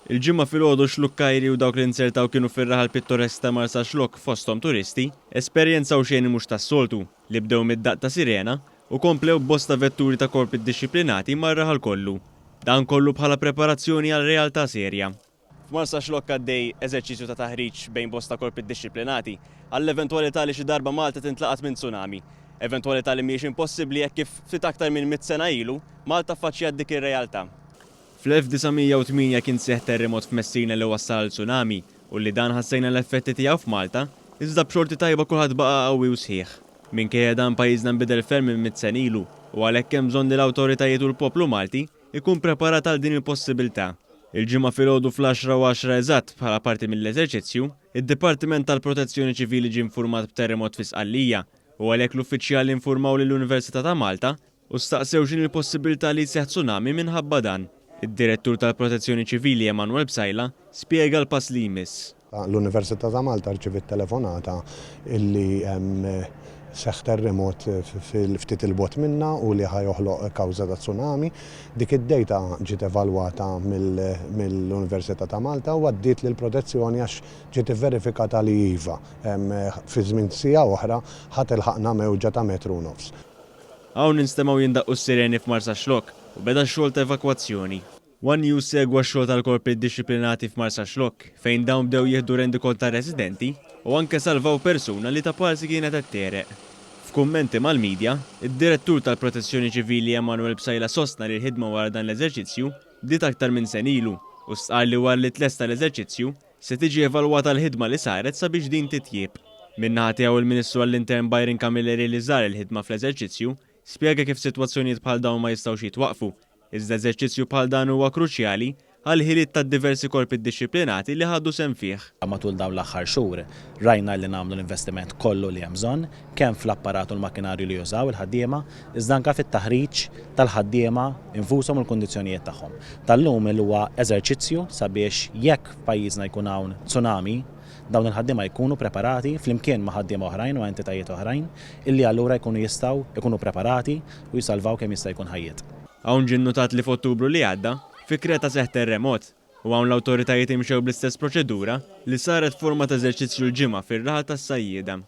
Il-ġimgħa filgħodu xlukkajri u dawk li nsertaw kienu fir-raħal pittoresk ta' Marsa Xlokk fosthom turisti, esperjenzaw xejn mhux tas-soltu li bdew mid-daqq ta' sirena u komplew bosta vetturi ta' korpi ddixxiplinati mar-raħal kollu. Dan kollu bħala preparazzjoni għal realtà serja. F'Marsa Xlokk għaddej eżerċizzju ta' taħriġ bejn bosta korpi ddixxiplinati għall-eventwalità li xi darba Malta tintlaqat minn tsunami. Eventwalità li mhijiex impossibbli jekk kif ftit aktar minn 100 sena ilu Malta affaċċjat dik ir-realtà. Fl-1908 kien seħħ terremot f'Messina li wassal tsunami u li dan ħassejna l-effetti tiegħu f'Malta, iżda b'xorti tajba kulħadd baqa' qawwi u sħiħ. Minkejja dan pajjiżna nbidel ferm minn 100 sen ilu u għalhekk hemm bżonn li l-awtoritajiet u l-poplu Malti ikun preparat għal din il-possibilità. Il-ġimgħa filgħodu fl-10 u 10 eżatt bħala parti mill-eżerċizzju, id-Dipartiment tal-Protezzjoni Ċivili ġie infurmat b'terremot fi Sqallija u għalhekk l-uffiċjali infurmaw lill-Università ta' Malta u staqsew x'inhi l-possibilità li jseħħ tsunami minħabba dan. Id-Direttur tal-Protezzjoni Ċivili Emanuel Bsajla spjega l-pass li jmiss. L-Università ta' Malta rċevit telefonata illi seħħ terremot ftit il-bot minna u li ħajoħloq kawża ta' tsunami. Dik id-dejta ġiet evalwata mill-Università ta' Malta u għaddiet lill protezzjoni għax ġiet verifikata li iva fi żmien sija oħra ħadd ilħaqna mewġa ta' 1.5 metri. Hawn ninstemaw jindaqqu s-sireni f'Marsa Xlokk u beda x-xogħol ta' evakwazzjoni. One News segwa x-xogħol tal-korpi ddixxiplinati f'Marsa Xlokk fejn dawn bdew jieħdu rendikont ta' residenti u anke salvaw persuna li ta' parsi kienet qed tereq. F'kummenti mal-medja, id-Direttur tal-Protezzjoni Ċivili Emanuel Bsajla sostna li l-ħidma wara dan l-eżerċizzju bdiet aktar minn sen ilu u stqar li wara li tlesta l-eżerċizzju se tiġi evalwata l-ħidma li saret sabiex din titjieb. Min-naħa tiegħu il-Ministru għall-Intern Byron Camilleri li żar il-ħidma fl-eżerċizzju spjega kif sitwazzjonijiet bħal dawn ma jistgħux jitwaqfu. Iżda eżerċizzju bħal dan huwa kruċjali għal ħiliet tad-diversi korpi ddixxiplinati li ħaddu sehem fih. Matul dawn l-aħħar xhur rajna li nagħmlu l-investiment kollu li hemm bżonn kemm fl-apparat u l-makkinarju li jużaw il-ħaddiema, iżda anke fit-taħriġ tal-ħaddiema infushom u l-kundizzjonijiet tagħhom. Tal-lum il huwa eżerċizzju sabiex jekk f'pajjiżna jkun hawn tsunami dawn il-ħaddiema jkunu preparati flimkien ma' ħaddiema oħrajn u entitajiet oħrajn illi allura jkunu jistgħu jkunu preparati u jisalvaw kemm jista' jkun ħajjiet. Hawn ġie nnotat li f'Ottubru li għadda fi Kreta seħħ terremot u hawn l-awtoritajiet imxew bl-istess proċedura li saret forma ta' eżerċizzju l-ġimgħa fir-raħal tas-sajjieda.